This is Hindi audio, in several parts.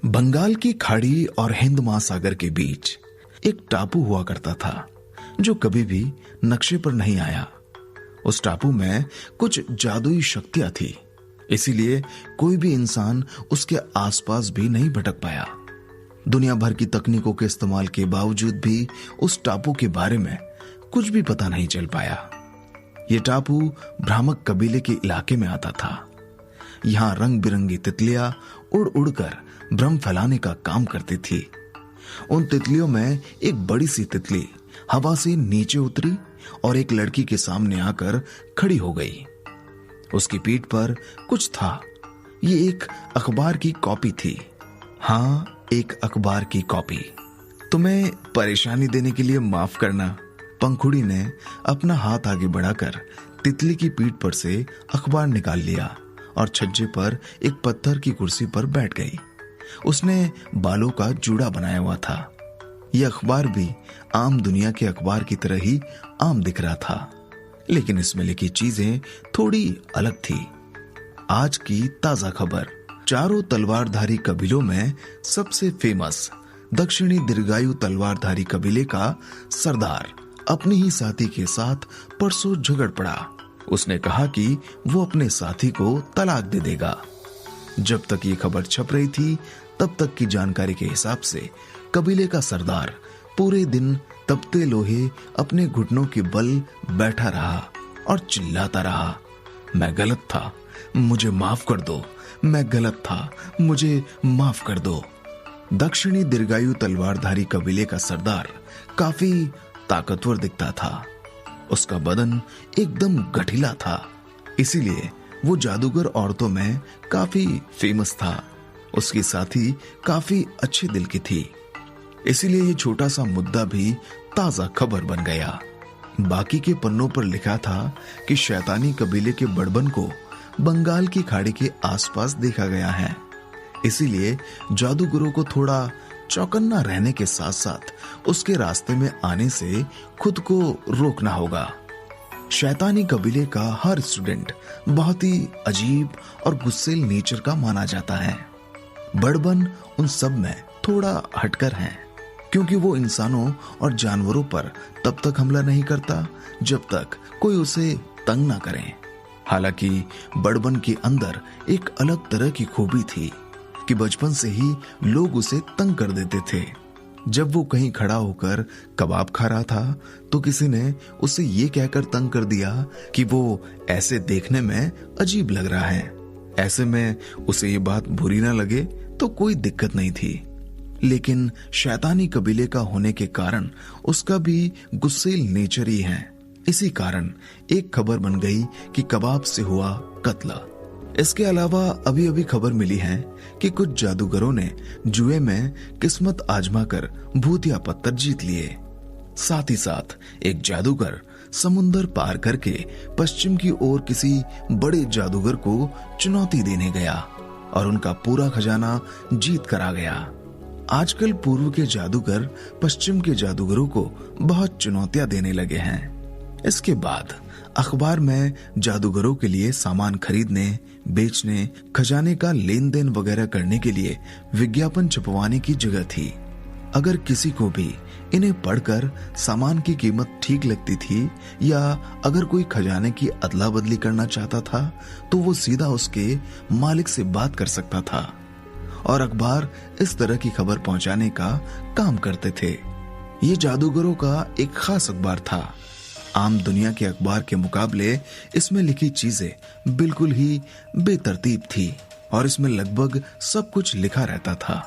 बंगाल की खाड़ी और हिंद महासागर के बीच एक टापू हुआ करता था जो कभी भी नक्शे पर नहीं आया। उस टापू में कुछ जादुई शक्तियां थी, इसीलिए कोई भी इंसान उसके आसपास भी नहीं भटक पाया। दुनिया भर की तकनीकों के इस्तेमाल के बावजूद भी उस टापू के बारे में कुछ भी पता नहीं चल पाया। यह टापू भ्रामक कबीले के इलाके में आता था। यहां रंग बिरंगी तितलियां उड़ उड़कर भ्रम फैलाने का काम करती थी। उन तितलियों में एक बड़ी सी तितली हवा से नीचे उतरी और एक लड़की के सामने आकर खड़ी हो गई। उसकी पीठ पर कुछ था। ये एक अखबार की कॉपी थी। हाँ, एक अखबार की कॉपी। तुम्हें परेशानी देने के लिए माफ करना। पंखुड़ी ने अपना हाथ आगे बढ़ाकर तितली की पीठ पर से अखबार निकाल लिया और छज्जे पर एक पत्थर की कुर्सी पर बैठ गई। उसने बालों का जूड़ा बनाया हुआ था। यह अखबार भी आम दुनिया के अखबार की तरह ही आम दिख रहा था, लेकिन इसमें लिखी चीजें थोड़ी अलग थी। आज की ताजा खबर। चारों तलवारधारी कबीलों में सबसे फेमस दक्षिणी दीर्घायु तलवारधारी कबीले का सरदार अपने ही साथी के साथ परसों झगड़ पड़ा। उसने कहा कि वो अपने साथी को तलाक दे देगा। जब तक ये खबर छप रही थी, तब तक की जानकारी के हिसाब से कबीले का सरदार पूरे दिन तपते लोहे अपने घुटनों के बल बैठा रहा और चिल्लाता रहा, मैं गलत था, मुझे माफ कर दो, मैं गलत था, मुझे माफ कर दो। दक्षिणी दीर्घायु तलवारधारी कबीले का सरदार काफी ताकतवर दिखता था। उसका बदन एकदम गठीला था, इसीलिए वो जादूगर औरतों में काफी फेमस था। उसकी साथी काफी अच्छे दिल की थी, इसीलिए ये छोटा सा मुद्दा भी ताजा खबर बन गया। बाकी के पन्नों पर लिखा था कि शैतानी कबीले के बड़बन को बंगाल की खाड़ी के आसपास देखा गया है, इसीलिए जादूगरों को थोड़ा चौकन्ना रहने के साथ साथ उसके रास्ते में आने से खुद को रोकना होगा। शैतानी कबीले का हर स्टूडेंट बहुत ही अजीब और गुस्सेल नेचर का माना जाता है। बड़बन उन सब में थोड़ा हटकर हैं, क्योंकि वो इंसानों और जानवरों पर तब तक हमला नहीं करता जब तक कोई उसे तंग ना करे। हालांकि बड़बन के अंदर एक अलग तरह की खूबी थी कि बचपन से ही लोग उसे तंग कर देते थे। जब वो कहीं खड़ा होकर कबाब खा रहा था तो किसी ने उसे ये कहकर तंग कर दिया कि वो ऐसे देखने में अजीब लग रहा है। ऐसे में उसे ये बात बुरी ना लगे तो कोई दिक्कत नहीं थी, लेकिन शैतानी कबीले का होने के कारण उसका भी गुस्सेल नेचर ही है। इसी कारण एक खबर बन गई कि कबाब से हुआ कत्ल। इसके अलावा अभी अभी खबर मिली है कि कुछ जादूगरों ने जुए में किस्मत आजमाकर भूतिया पत्थर जीत लिए। साथ ही साथ एक जादूगर समुंदर पार करके पश्चिम की ओर किसी बड़े जादूगर को चुनौती देने गया और उनका पूरा खजाना जीत कर आ गया। आजकल पूर्व के जादूगर पश्चिम के जादूगरों को बहुत चुनौतियां देने लगे हैं। इसके बाद अखबार में जादूगरों के लिए सामान खरीदने, बेचने, खजाने का लेन देन वगैरह करने के लिए विज्ञापन छपवाने की जगह थी। अगर किसी को भी इन्हें पढ़कर सामान की कीमत ठीक लगती थी या अगर कोई खजाने की अदला बदली करना चाहता था तो वो सीधा उसके मालिक से बात कर सकता था। और अखबार इस तरह की खबर पहुंचाने का काम करते थे। ये जादूगरों का एक खास अखबार था। आम दुनिया के अखबार के मुकाबले इसमें लिखी चीजें बिल्कुल ही बेतरतीब थी और इसमें लगभग सब कुछ लिखा रहता था,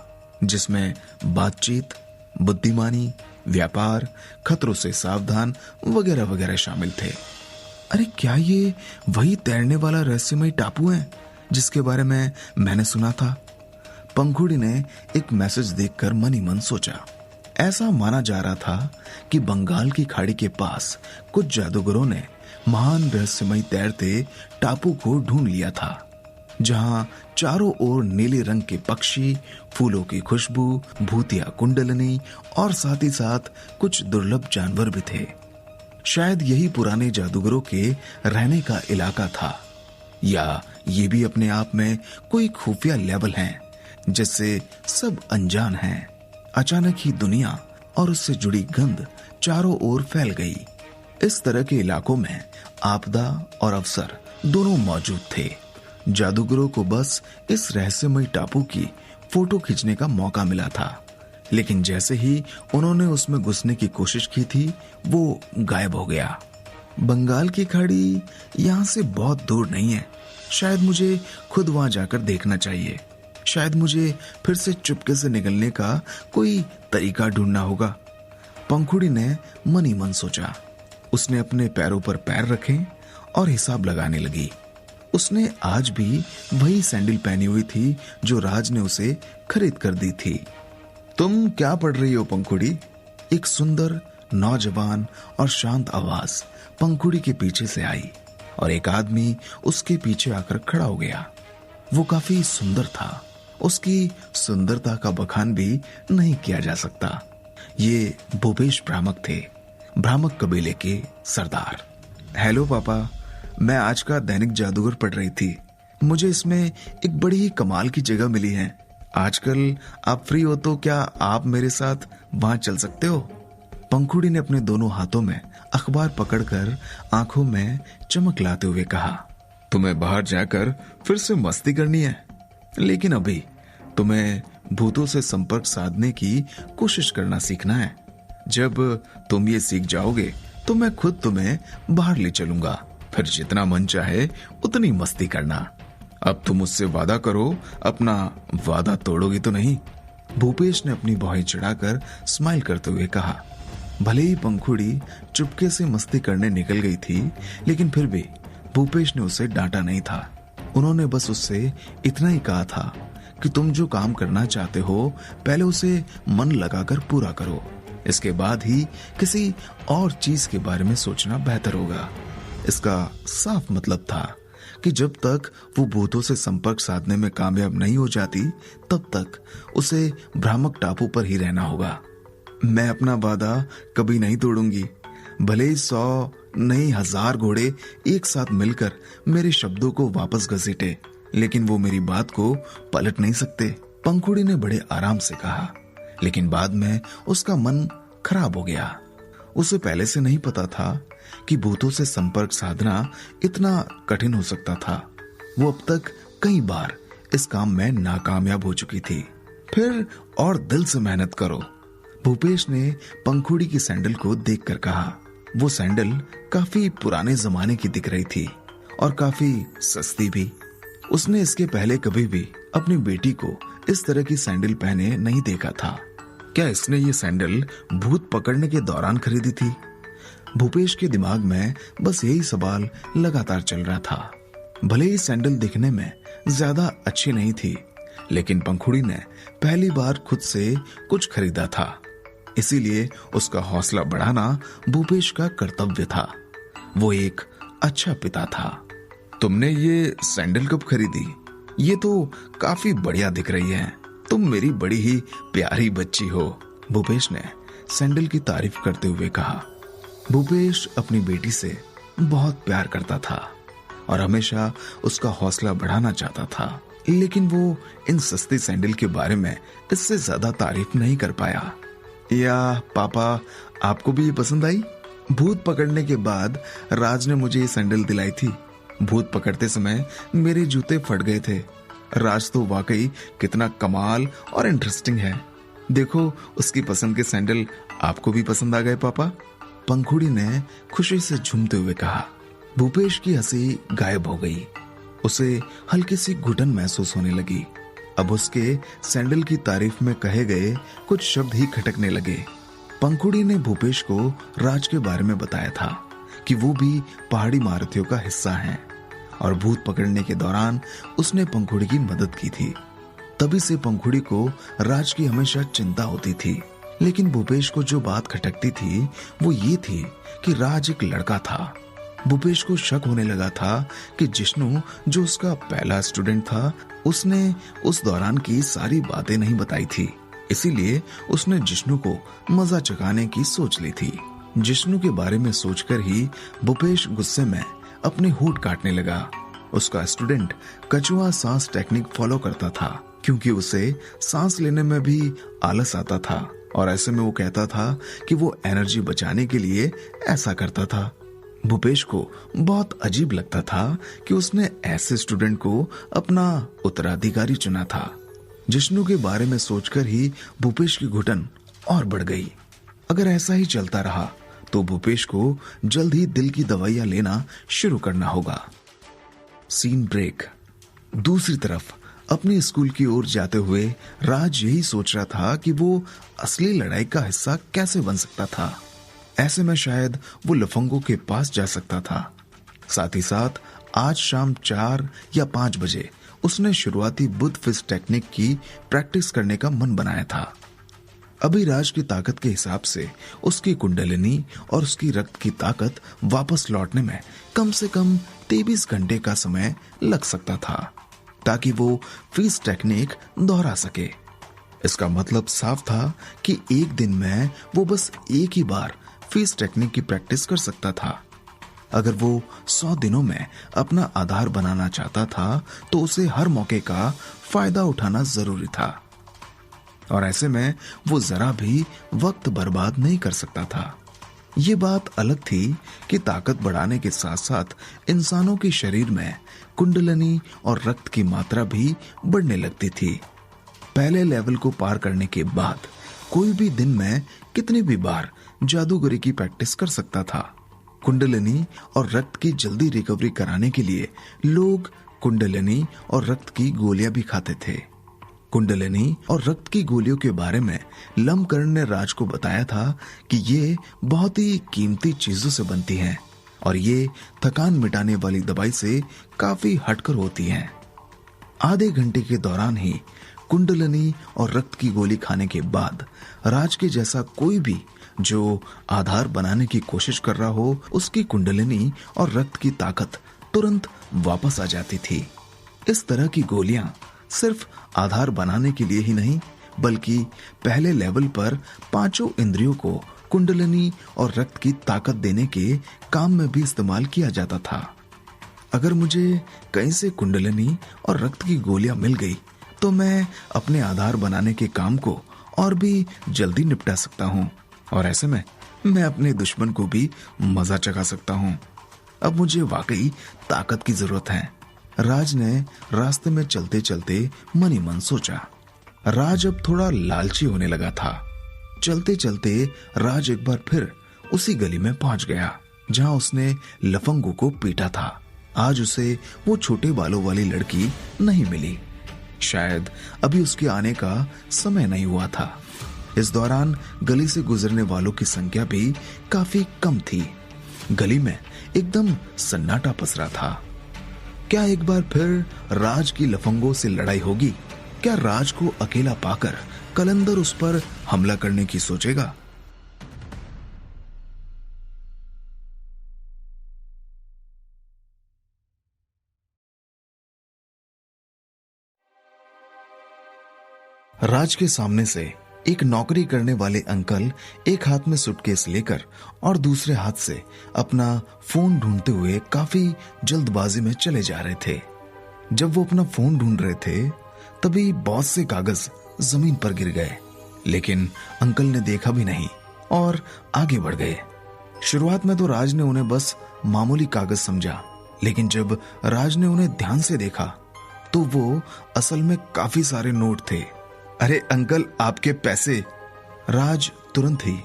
जिसमें बातचीत, बुद्धिमानी, व्यापार, खतरों से सावधान वगैरह वगैरह शामिल थे। अरे क्या ये वही तैरने वाला रहस्यमय टापू है जिसके बारे में मैंने सुना था? पंखुड़ी ने एक मैसेज देखकर मन ही मन सोचा। ऐसा माना जा रहा था कि बंगाल की खाड़ी के पास कुछ जादूगरों ने महान रहस्यमय तैरते टापू को ढूंढ लिया था, जहां चारों ओर नीले रंग के पक्षी, फूलों की खुशबू, भूतिया कुंडलनी और साथ ही साथ कुछ दुर्लभ जानवर भी थे। शायद यही पुराने जादूगरों के रहने का इलाका था, या ये भी अपने आप में कोई खुफिया लेवल है जिससे सब अनजान हैं। अचानक ही दुनिया और उससे जुड़ी गंध चारों ओर फैल गई। इस तरह के इलाकों में आपदा और अवसर दोनों मौजूद थे। जादूगरों को बस इस रहस्यमयी टापू की फोटो खींचने का मौका मिला था, लेकिन जैसे ही उन्होंने उसमें घुसने की कोशिश की थी, वो गायब हो गया। बंगाल की खाड़ी यहाँ से बहुत दूर नहीं है। शायद मुझे खुद वहां जाकर देखना चाहिए। शायद मुझे फिर से चुपके से निकलने का कोई तरीका ढूंढना होगा। पंखुड़ी ने मन ही मन सोचा। उसने अपने पैरों पर पैर रखे और हिसाब लगाने लगी। उसने आज भी वही सैंडल पहनी हुई थी जो राज ने उसे खरीद कर दी थी। तुम क्या पढ़ रही हो पंखुड़ी? एक सुंदर, नौजवान और शांत आवाज पंखुड़ी के पीछे से आई और एक आदमी उसके पीछे आकर खड़ा हो गया। वो काफी सुंदर था। उसकी सुंदरता का बखान भी नहीं किया जा सकता। ये भूपेश भ्रामक थे, भ्रामक कबीले के सरदार। हेलो पापा, मैं आज का दैनिक जादूगर पढ़ रही थी। मुझे इसमें एक बड़ी ही कमाल की जगह मिली है। आजकल आप फ्री हो तो क्या आप मेरे साथ वहां चल सकते हो? पंखुड़ी ने अपने दोनों हाथों में अखबार पकड़कर आंखों में चमक लाते हुए कहा, तुम्हें बाहर जाकर फिर से मस्ती करनी है, लेकिन अभी तुम्हें भूतों से संपर्क साधने की कोशिश करना सीखना है। जब तुम ये सीख जाओगे तो मैं खुद तुम्हें बाहर ले चलूंगा। फिर जितना मन चाहे उतनी मस्ती करना। अब तुम मुझसे वादा करो, अपना वादा तोड़ोगी तो नहीं? भूपेश ने अपनी भौहें चढ़ाकर स्माइल करते हुए कहा। भले ही पंखुड़ी चुपके से मस्ती करने निकल गई थी, लेकिन फिर भी भूपेश ने उसे डांटा नहीं था। उन्होंने बस उससे इतना ही कहा था कि तुम जो काम करना चाहते हो पहले उसे मन लगाकर पूरा करो। इसके बाद ही किसी और चीज के बारे में सोचना बेहतर होगा। इसका साफ मतलब था कि जब तक वो भूतों से संपर्क साधने में कामयाब नहीं हो जाती, तब तक उसे भ्रामक टापू पर ही रहना होगा। मैं अपना वादा कभी नहीं तोड़ूंगी। भले ही 100 नहीं 1000 घोड़े एक साथ मिलकर मेरे शब्दों को वापस घसीटे, लेकिन वो मेरी बात को पलट नहीं सकते। पंखुड़ी ने बड़े आराम से कहा, लेकिन बाद में उसका मन खराब हो गया। उसे पहले से नहीं पता था कि भूतों से संपर्क साधना इतना कठिन हो सकता था। वो अब तक कई बार इस काम में नाकामयाब हो चुकी थी। फिर और दिल से मेहनत करो। भूपेश ने पंखुड़ी की सैंडल को देखकर कहा। वो सैंडल काफी पुराने जमाने की दिख रही थी और काफी सस्ती भी। उसने इसके पहले कभी भी अपनी बेटी को इस तरह की सैंडल पहने नहीं देखा था। क्या इसने ये सैंडल भूत पकड़ने के दौरान खरीदी थी? भूपेश के दिमाग में बस यही सवाल लगातार चल रहा था। भले ही सैंडल दिखने में ज्यादा अच्छी नहीं थी, लेकिन पंखुड़ी ने पहली बार खुद से कुछ खरीदा था, इसीलिए उसका हौसला बढ़ाना भूपेश का कर्तव्य था। वो एक अच्छा पिता था। तुमने ये सैंडल कब खरीदी? ये तो काफी बढ़िया दिख रही है। तुम मेरी बड़ी ही प्यारी बच्ची हो, भूपेश ने सैंडल की तारीफ करते हुए कहा। भूपेश अपनी बेटी से बहुत प्यार करता था और हमेशा उसका हौसला बढ़ाना चाहता था, लेकिन वो इन सस्ती सैंडल के बारे में इससे ज्यादा तारीफ नहीं कर पाया। या पापा, आपको भी ये पसंद आई? भूत पकड़ने के बाद राज ने मुझे ये सैंडल दिलाई थी। भूत पकड़ते समय मेरे जूते फट गए थे। राज तो वाकई कितना कमाल और इंटरेस्टिंग है। देखो, उसकी पसंद के सैंडल आपको भी पसंद आ गए पापा। पंखुड़ी ने खुशी से झूमते हुए कहा। भूपेश की हंसी गायब हो गई। उसे हल्की सी घुटन महसूस होने लगी। अब उसके सैंडल की तारीफ में कहे गए कुछ शब्द ही खटकने लगे। पंखुड़ी ने भूपेश को राज के बारे में बताया था कि वो भी पहाड़ी महारथियों का हिस्सा हैं और भूत पकड़ने के दौरान उसने पंखुड़ी की मदद की थी। तभी से पंखुड़ी को राज की हमेशा चिंता होती थी, लेकिन भूपेश को जो बात खटकती थी वो ये थी कि राज एक लड़का था। भूपेश को शक होने लगा था कि जिष्णु, जो उसका पहला स्टूडेंट था, उसने उस दौरान की सारी बातें नहीं बताई थी। इसीलिए उसने जिष्णु को मजा चखाने की सोच ली थी। जिष्णु के बारे में सोचकर ही भूपेश गुस्से में अपने होंठ काटने लगा। उसका स्टूडेंट कछुआ सांस टेक्निक फॉलो करता था, क्योंकि उसे सांस लेने में भी आलस आता था और ऐसे में वो कहता था कि वो एनर्जी बचाने के लिए ऐसा करता था। भूपेश को बहुत अजीब लगता था कि उसने ऐसे स्टूडेंट को अपना उत्तराधिकारी चुना था। जिष्णु के बारे में सोचकर ही भूपेश की घुटन और बढ़ गई। अगर ऐसा ही चलता रहा तो भूपेश को जल्द ही दिल की दवाइयां लेना शुरू करना होगा। Scene break. दूसरी तरफ अपने स्कूल की ओर जाते हुए राज यही सोच रहा था कि वो असली लड़ाई का हिस्सा कैसे बन सकता था। ऐसे में शायद वो लफंगों के पास जा सकता था। साथ ही साथ आज शाम 4 या 5 बजे उसने शुरुआती बुद्ध फिस्ट टेक्निक की प्रैक्टिस करने का मन बनाया था। अभी राज की ताकत के हिसाब से उसकी कुंडलिनी और उसकी रक्त की ताकत वापस लौटने में कम से कम 23 घंटे का समय लग सकता था, ताकि वो फिस्ट टेक्निक दोहरा सके। इसका मतलब साफ था कि एक दिन में वो बस एक ही बार फिस्ट टेक्निक की प्रैक्टिस कर सकता था। अगर वो 100 दिनों में अपना आधार बनाना चाहता था तो उसे हर मौके का फायदा उठाना जरूरी था, और ऐसे में वो जरा भी वक्त बर्बाद नहीं कर सकता था। ये बात अलग थी कि ताकत बढ़ाने के साथ साथ इंसानों के शरीर में कुंडलिनी और रक्त की मात्रा भी बढ़ने लगती थी। पहले लेवल को पार करने के बाद कोई भी दिन में कितनी भी बार जादूगरी की प्रैक्टिस कर सकता था। कुंडलिनी और रक्त की जल्दी रिकवरी कराने के लिए लोग कुंडलिनी और रक्त की गोलियां भी खाते थे। कुंडलिनी और रक्त की गोलियों के बारे में लमकरण ने राज को बताया था कि ये बहुत ही कीमती चीजों से बनती हैं और ये थकान मिटाने वाली दवाई से काफी हटकर होती हैं। आधे घंटे के दौरान ही कुंडलिनी और रक्त की गोली खाने के बाद राज के जैसा कोई भी जो आधार बनाने की कोशिश कर रहा हो, उसकी कुंडलिनी और रक्त की ताकत तुरंत वापस आ जाती थी। इस तरह की गोलियां सिर्फ आधार बनाने के लिए ही नहीं, बल्कि पहले लेवल पर 5 इंद्रियों को कुंडलिनी और रक्त की ताकत देने के काम में भी इस्तेमाल किया जाता था। अगर मुझे कहीं से कुंडलिनी और रक्त की गोलियां मिल गई तो मैं अपने आधार बनाने के काम को और भी जल्दी निपटा सकता हूँ, और ऐसे में मैं अपने दुश्मन को भी मजा चखा सकता हूँ। अब मुझे वाकई ताकत की जरूरत है। राज ने रास्ते में चलते चलते मन ही मन सोचा। राज अब थोड़ा लालची होने लगा था। चलते चलते राज एक बार फिर उसी गली में पहुंच गया जहां उसने लफंगों को पीटा था। आज उसे वो छोटे बालों वाली लड़की नहीं मिली। शायद अभी उसके आने का समय नहीं हुआ था। इस दौरान गली से गुजरने वालों की संख्या भी काफी कम थी। गली में एकदम सन्नाटा पसरा था। क्या एक बार फिर राज की लफंगों से लड़ाई होगी? क्या राज को अकेला पाकर कलंदर उस पर हमला करने की सोचेगा? राज के सामने से एक नौकरी करने वाले अंकल एक हाथ में सूटकेस लेकर और दूसरे हाथ से अपना फोन ढूंढते हुए काफी जल्दबाजी में चले जा रहे थे। जब वो अपना फोन ढूंढ रहे थे तभी बहुत से कागज जमीन पर गिर गए, लेकिन अंकल ने देखा भी नहीं और आगे बढ़ गए। शुरुआत में तो राज ने उन्हें बस मामूली कागज समझा, लेकिन जब राज ने उन्हें ध्यान से देखा तो वो असल में काफी सारे नोट थे। अरे अंकल, आपके पैसे! राज तुरंत ही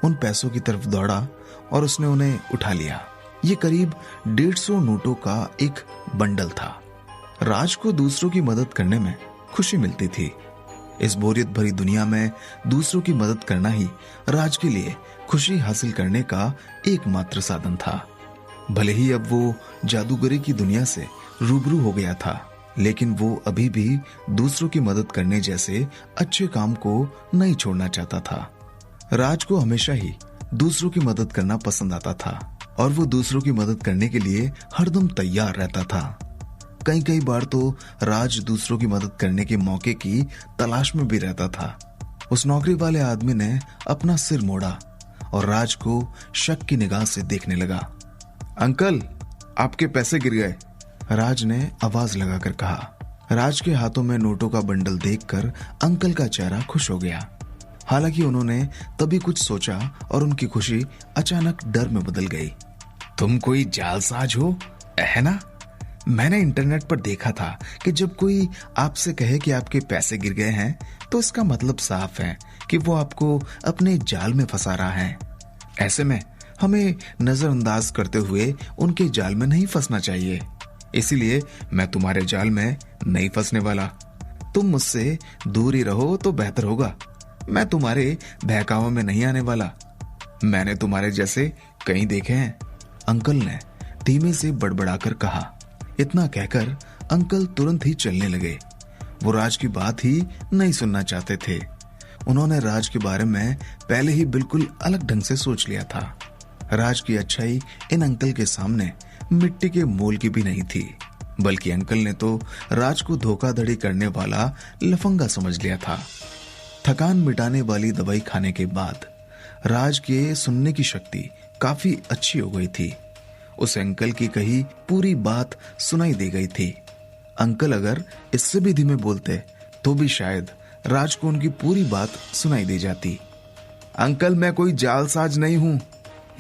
उन पैसों की तरफ दौड़ा और उसने उन्हें उठा लिया। ये करीब 150 नोटों का एक बंडल था। राज को दूसरों की मदद करने में खुशी मिलती थी। इस बोरियत भरी दुनिया में दूसरों की मदद करना ही राज के लिए खुशी हासिल करने का एकमात्र साधन था। भले ही अब वो जादूगरी की दुनिया से रूबरू हो गया था, लेकिन वो अभी भी दूसरों की मदद करने जैसे अच्छे काम को नहीं छोड़ना चाहता था। राज को हमेशा ही दूसरों की मदद करना पसंद आता था और वो दूसरों की मदद करने के लिए हरदम तैयार रहता था। कई बार तो राज दूसरों की मदद करने के मौके की तलाश में भी रहता था। उस नौकरी वाले आदमी ने अपना सिर मोड़ा और राज को शक की निगाह से देखने लगा। अंकल, आपके पैसे गिर गए, राज ने आवाज लगाकर कहा। राज के हाथों में नोटों का बंडल देखकर अंकल का चेहरा खुश हो गया। हालांकि उन्होंने तभी कुछ सोचा और उनकी खुशी अचानक डर में बदल गई। तुम कोई जालसाज हो, है ना? मैंने इंटरनेट पर देखा था कि जब कोई आपसे कहे कि आपके पैसे गिर गए हैं तो इसका मतलब साफ है कि वो आपको अपने जाल में फंसा रहा है। ऐसे में हमें नजरअंदाज करते हुए उनके जाल में नहीं फंसना चाहिए। इसीलिए मैं तुम्हारे जाल में नहीं फंसने वाला। तुम मुझसे दूर ही रहो तो बेहतर होगा। मैं तुम्हारे बहकावों में नहीं आने वाला। मैंने तुम्हारे जैसे कई देखे हैं, अंकल ने धीमे से बड़बड़ाकर कहा। इतना कहकर अंकल तुरंत ही चलने लगे। वो राज की बात ही नहीं सुनना चाहते थे। उन्होंने राज के बारे में पहले ही बिल्कुल अलग ढंग से सोच लिया था। राज की अच्छाई इन अंकल के सामने मिट्टी के मोल की भी नहीं थी, बल्कि अंकल ने तो राज को धोखाधड़ी करने वाला लफंगा समझ लिया था। थकान मिटाने वाली दवाई खाने के बाद राज के सुनने की शक्ति काफी अच्छी हो गई थी। उसे अंकल की कही पूरी बात सुनाई दे गई थी। अंकल अगर इससे भी धीमे बोलते तो भी शायद राज को उनकी पूरी बात सुनाई दे जाती। अंकल, मैं कोई जालसाज नहीं हूं।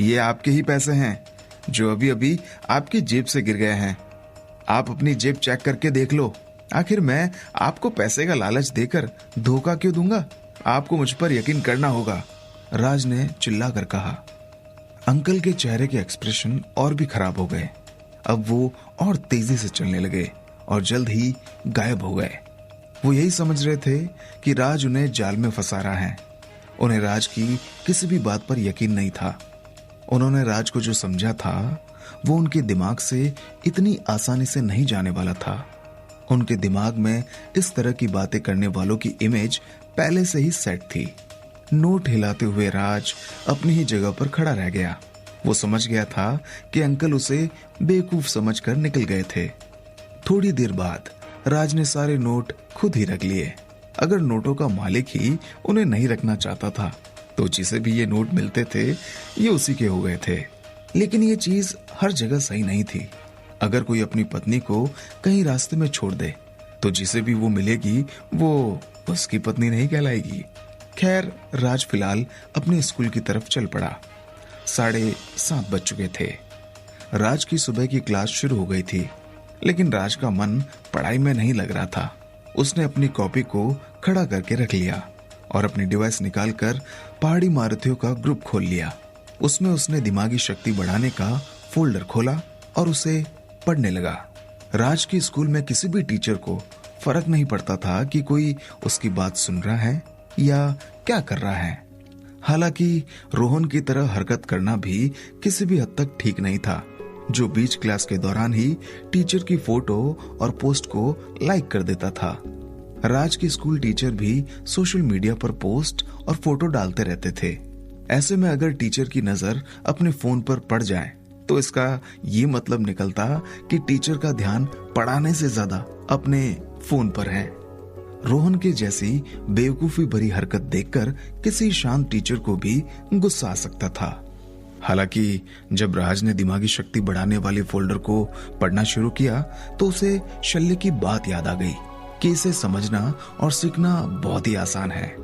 ये आपके ही पैसे हैं जो अभी अभी आपकी जेब से गिर गए हैं। आप अपनी जेब चेक करके देख लो। आखिर मैं आपको पैसे का लालच देकर धोखा क्यों दूंगा? आपको मुझ पर यकीन करना होगा, राज ने चिल्लाकर कहा। अंकल के चेहरे के एक्सप्रेशन और भी खराब हो गए। अब वो और तेजी से चलने लगे और जल्द ही गायब हो गए। वो यही समझ रहे थे कि राज उन्हें जाल में फंसा रहा है। उन्हें राज की किसी भी बात पर यकीन नहीं था। उन्होंने राज को जो समझा था वो उनके दिमाग से इतनी आसानी से नहीं जाने वाला था। उनके दिमाग में इस तरह की बातें करने वालों की इमेज पहले से ही सेट थी। नोट हिलाते हुए राज अपनी ही जगह पर खड़ा रह गया। वो समझ गया था कि अंकल उसे बेवकूफ समझकर निकल गए थे। थोड़ी देर बाद राज ने सारे नोट खुद ही रख लिए। अगर नोटों का मालिक ही उन्हें नहीं रखना चाहता था तो जिसे भी ये नोट मिलते थे ये उसी के हो गए थे। लेकिन ये चीज हर जगह सही नहीं थी। अगर कोई अपनी पत्नी को कहीं रास्ते में छोड़ दे तो जिसे भी वो मिलेगी वो उसकी पत्नी नहीं कहलाएगी। खैर, राज फिलहाल अपने स्कूल की तरफ चल पड़ा। 7:30 बज चुके थे। राज की सुबह की क्लास शुरू हो गई थी, लेकिन राज का मन पढ़ाई में नहीं लग रहा था। उसने अपनी कॉपी को खड़ा करके रख लिया और अपनी डिवाइस निकालकर पहाड़ी मारुतियों का ग्रुप खोल लिया। उसमें उसने दिमागी शक्ति बढ़ाने का फोल्डर खोला और उसे पढ़ने लगा। राज के स्कूल में किसी भी टीचर को फर्क नहीं पड़ता था कि कोई उसकी बात सुन रहा है या क्या कर रहा है। हालांकि रोहन की तरह हरकत करना भी किसी भी हद तक ठीक नहीं था, जो बीच क्लास के दौरान ही टीचर की फोटो और पोस्ट को लाइक कर देता था। राज के स्कूल टीचर भी सोशल मीडिया पर पोस्ट और फोटो डालते रहते थे। ऐसे में अगर टीचर की नजर अपने फोन पर पड़ जाए तो इसका ये मतलब निकलता कि टीचर का ध्यान पढ़ाने से ज्यादा अपने फोन पर है। रोहन के जैसी बेवकूफी भरी हरकत देखकर किसी शांत टीचर को भी गुस्सा आ सकता था। हालांकि जब राज ने दिमागी शक्ति बढ़ाने वाले फोल्डर को पढ़ना शुरू किया तो उसे शल्य की बात याद आ गई कि इसे समझना और सीखना बहुत ही आसान है।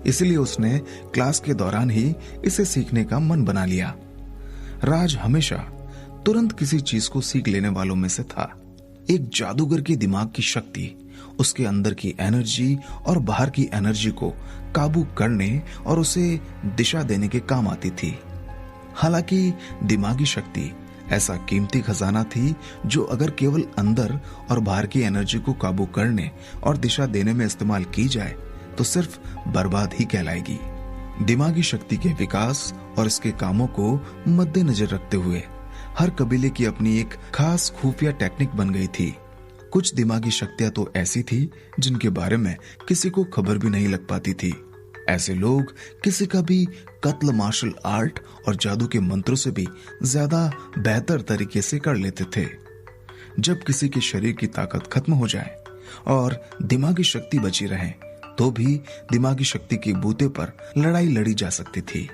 इसलिए उसने क्लास के दौरान ही इसे सीखने का मन बना लिया। राज हमेशा तुरंत किसी चीज को सीख लेने वालों में से था। एक जादूगर के दिमाग की शक्ति उसके अंदर की एनर्जी और बाहर की एनर्जी को काबू करने और उसे दिशा देने के काम आती थी। हालांकि दिमागी शक्ति ऐसा कीमती खजाना थी जो अगर केवल अंदर और बाहर की एनर्जी को काबू करने और दिशा देने में इस्तेमाल की जाए तो सिर्फ बर्बाद ही कहलाएगी। दिमागी शक्ति के विकास और इसके कामों को मद्देनजर रखते हुए हर कबीले की अपनी एक खास खुफिया टेक्निक बन गई थी। कुछ दिमागी शक्तियां तो ऐसी थी जिनके बारे में किसी को खबर भी नहीं लग पाती थी। ऐसे लोग किसी का भी कत्ल, मार्शल आर्ट और जादू के मंत्रों से भी ज्यादा बेहतर तरीके से कर लेते थे। जब किसी के शरीर की ताकत खत्म हो जाए और दिमागी शक्ति बची रहे तो भी दिमागी शक्ति के बूते पर लड़ाई लड़ी जा सकती थी।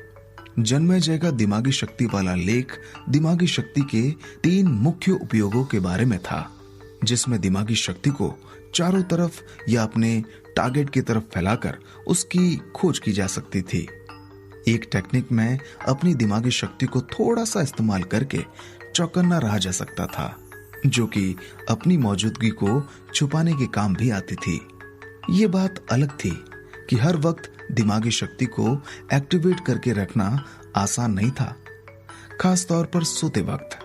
जन्मेजय का दिमागी शक्ति वाला लेख दिमागी शक्ति के 3 मुख्य उपयोगों के बारे में था, जिसमें दिमागी शक्ति को चारों तरफ या अपने टारगेट की तरफ फैलाकर उसकी खोज की जा सकती थी। एक टेक्निक में अपनी दिमागी शक्ति को थोड़ा सा इस्तेमाल करके चौकन्ना रहा जा सकता था, जो कि अपनी मौजूदगी को छुपाने के काम भी आती थी। ये बात अलग थी कि हर वक्त दिमागी शक्ति को एक्टिवेट करके रखना आसान नहीं था, खास तौर पर सोते वक्त।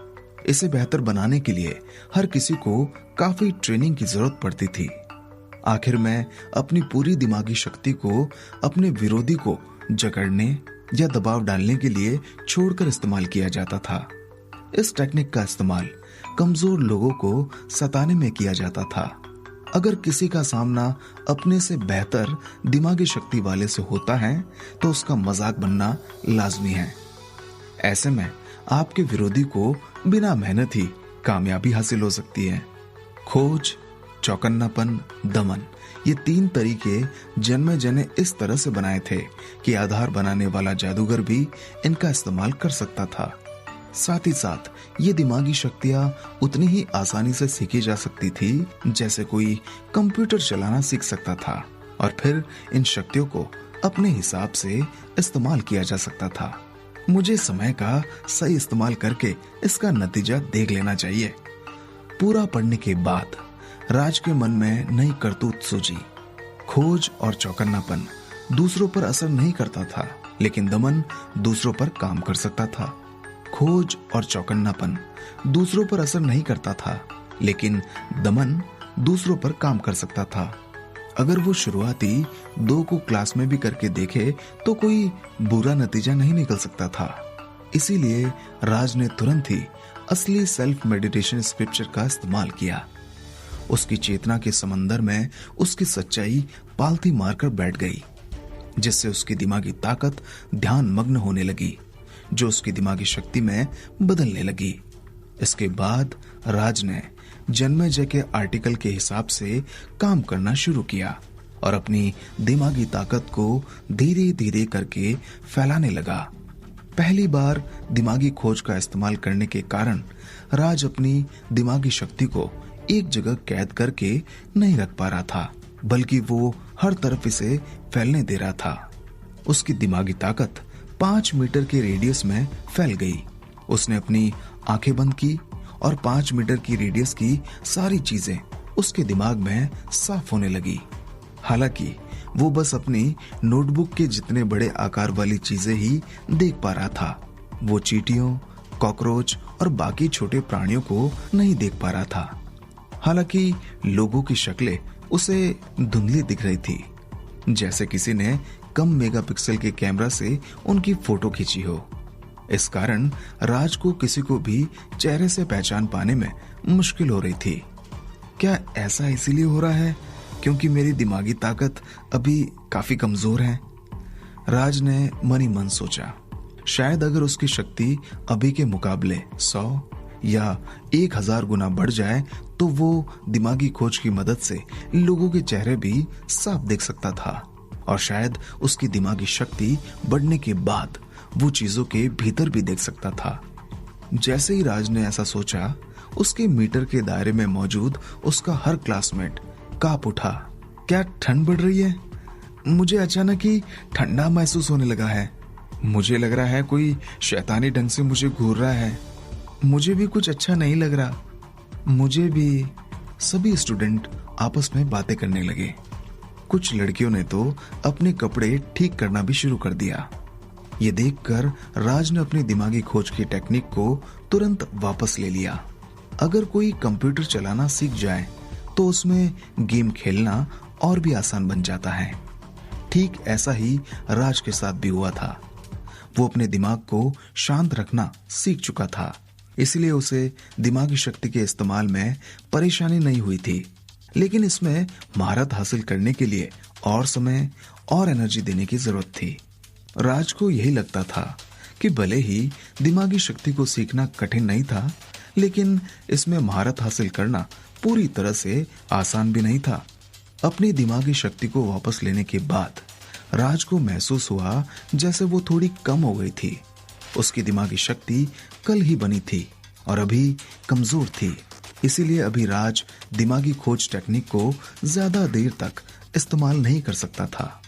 इसे बेहतर बनाने के लिए हर किसी को काफी ट्रेनिंग की जरूरत पड़ती थी। आखिर में अपनी पूरी दिमागी शक्ति को अपने विरोधी को जकड़ने या दबाव डालने के लिए छोड़कर इस्तेमाल किया जाता था। इस टेक्निक का इस्तेमाल कमजोर लोगों को सताने में किया जाता था। अगर किसी का सामना अपने से बेहतर दिमागी शक्ति वाले से होता है तो उसका मजाक बनना लाजमी है। ऐसे में आपके विरोधी को बिना मेहनत ही कामयाबी हासिल हो सकती है। खोज, चौकन्नापन, दमन, ये 3 तरीके जन्मे जने इस तरह से बनाए थे कि आधार बनाने वाला जादूगर भी इनका इस्तेमाल कर सकता था। साथ ही साथ ये दिमागी शक्तियां उतनी ही आसानी से सीखी जा सकती थी जैसे कोई कंप्यूटर चलाना सीख सकता था, और फिर इन शक्तियों को अपने हिसाब से इस्तेमाल किया जा सकता था। मुझे समय का सही इस्तेमाल करके इसका नतीजा देख लेना चाहिए। पूरा पढ़ने के बाद राज के मन में नई करतूत सूझी। खोज और चौकन्नापन दूसरों पर असर नहीं करता था, लेकिन दमन दूसरों पर काम कर सकता था। खोज और चौकन्नापन दूसरों पर असर नहीं करता था, लेकिन दमन दूसरों पर काम कर सकता था। अगर वो शुरुआती 2 को क्लास में भी करके देखे तो कोई बुरा नतीजा नहीं निकल सकता था। इसीलिए राज ने तुरंत ही असली सेल्फ मेडिटेशन स्क्रिप्चर का इस्तेमाल किया। उसकी चेतना के समंदर में उसकी सच्चाई पालती मारकर बैठ गई, जिससे उसकी दिमागी ताकत ध्यान मग्न होने लगी, जो उसकी दिमागी शक्ति में बदलने लगी। इसके बाद राज ने जन्मेजय के आर्टिकल के हिसाब से काम करना शुरू किया और अपनी दिमागी ताकत को धीरे धीरे करके फैलाने लगा। पहली बार दिमागी खोज का इस्तेमाल करने के कारण राज अपनी दिमागी शक्ति को एक जगह कैद करके नहीं रख पा रहा था, बल्कि वो हर तरफ इसे फैलने दे रहा था। उसकी दिमागी ताकत 5 मीटर के रेडियस में फैल गई। उसने अपनी आंखें बंद की और 5 मीटर की रेडियस की सारी चीजें उसके दिमाग में साफ होने लगी। हालांकि वो बस अपनी नोटबुक के जितने बड़े आकार वाली चीजें ही देख पा रहा था। वो चींटियों, कॉकरोच और बाकी छोटे प्राणियों को नहीं देख पा रहा था। हालांकि लोगों की शक्लें उसे धुंधली दिख रही थी, जैसे किसी ने कम मेगापिक्सल के कैमरा से उनकी फोटो खींची हो। इस कारण राज को किसी को भी चेहरे से पहचान पाने में मुश्किल हो रही थी। क्या ऐसा इसीलिए हो रहा है क्योंकि मेरी दिमागी ताकत अभी काफी कमजोर है? राज ने मन ही मन सोचा। शायद अगर उसकी शक्ति अभी के मुकाबले 100 या 1000 गुना बढ़ जाए तो वो दिमागी खोज की मदद से लोगों के चेहरे भी साफ देख सकता था, और शायद उसकी दिमागी शक्ति बढ़ने के बाद वो चीजों के भीतर भी देख सकता था। जैसे ही राज ने ऐसा सोचा, उसके मीटर के दायरे में मौजूद उसका हर क्लासमेट कांप उठा। क्या ठंड बढ़ रही है? मुझे अचानक ही ठंडा महसूस होने लगा है। मुझे लग रहा है कोई शैतानी ढंग से मुझे घूर रहा है। मुझे भी कुछ अच्छा नहीं लग रहा। मुझे भी। सभी स्टूडेंट आपस में बातें करने लगे। कुछ लड़कियों ने तो अपने कपड़े ठीक करना भी शुरू कर दिया। ये देखकर राज ने अपनी दिमागी खोज की टेक्निक को तुरंत वापस ले लिया। अगर कोई कंप्यूटर चलाना सीख जाए तो उसमें गेम खेलना और भी आसान बन जाता है। ठीक ऐसा ही राज के साथ भी हुआ था। वो अपने दिमाग को शांत रखना सीख चुका था, इसलिए उसे दिमागी शक्ति के इस्तेमाल में परेशानी नहीं हुई थी। लेकिन इसमें महारत हासिल करने के लिए और समय और एनर्जी देने की जरूरत थी। राज को यही लगता था कि भले ही दिमागी शक्ति को सीखना कठिन नहीं था, लेकिन इसमें महारत हासिल करना पूरी तरह से आसान भी नहीं था। अपनी दिमागी शक्ति को वापस लेने के बाद राज को महसूस हुआ जैसे वो थोड़ी कम हो गई थी। उसकी दिमागी शक्ति कल ही बनी थी और अभी कमजोर थी। इसीलिए अभी राज दिमागी खोज टेक्निक को ज्यादा देर तक इस्तेमाल नहीं कर सकता था।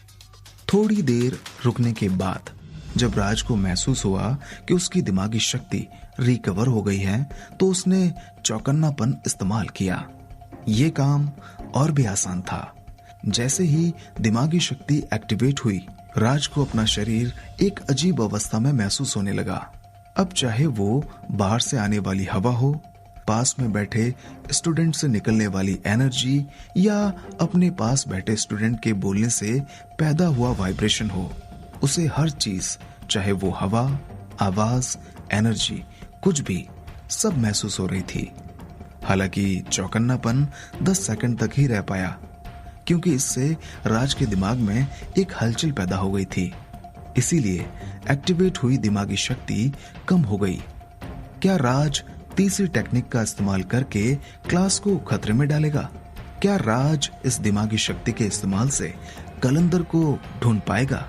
थोड़ी देर रुकने के बाद जब राज को महसूस हुआ कि उसकी दिमागी शक्ति रिकवर हो गई है, तो उसने चौकन्नापन इस्तेमाल किया। ये काम और भी आसान था। जैसे ही दिमागी शक्ति एक्टिवेट हुई, राज को अपना शरीर एक अजीब अवस्था में महसूस होने लगा। अब चाहे वो बाहर से आने वाली हवा हो, पास में बैठे स्टूडेंट से निकलने वाली एनर्जी, या अपने पास बैठे स्टूडेंट के बोलने से पैदा हुआ वाइब्रेशन हो, उसे हर चीज, चाहे वो हवा, आवाज, एनर्जी, कुछ भी, सब महसूस हो रही थी। हालांकि चौकन्नापन 10 सेकंड तक ही रह पाया, क्योंकि इससे राज के दिमाग में एक हलचल पैदा हो गई थी। इसीलिए एक्टिवेट हुई दिमागी शक्ति कम हो गई। क्या राज तीसरी टेक्निक का इस्तेमाल करके क्लास को खतरे में डालेगा? क्या राज इस दिमागी शक्ति के इस्तेमाल से कलंदर को ढूंढ पाएगा?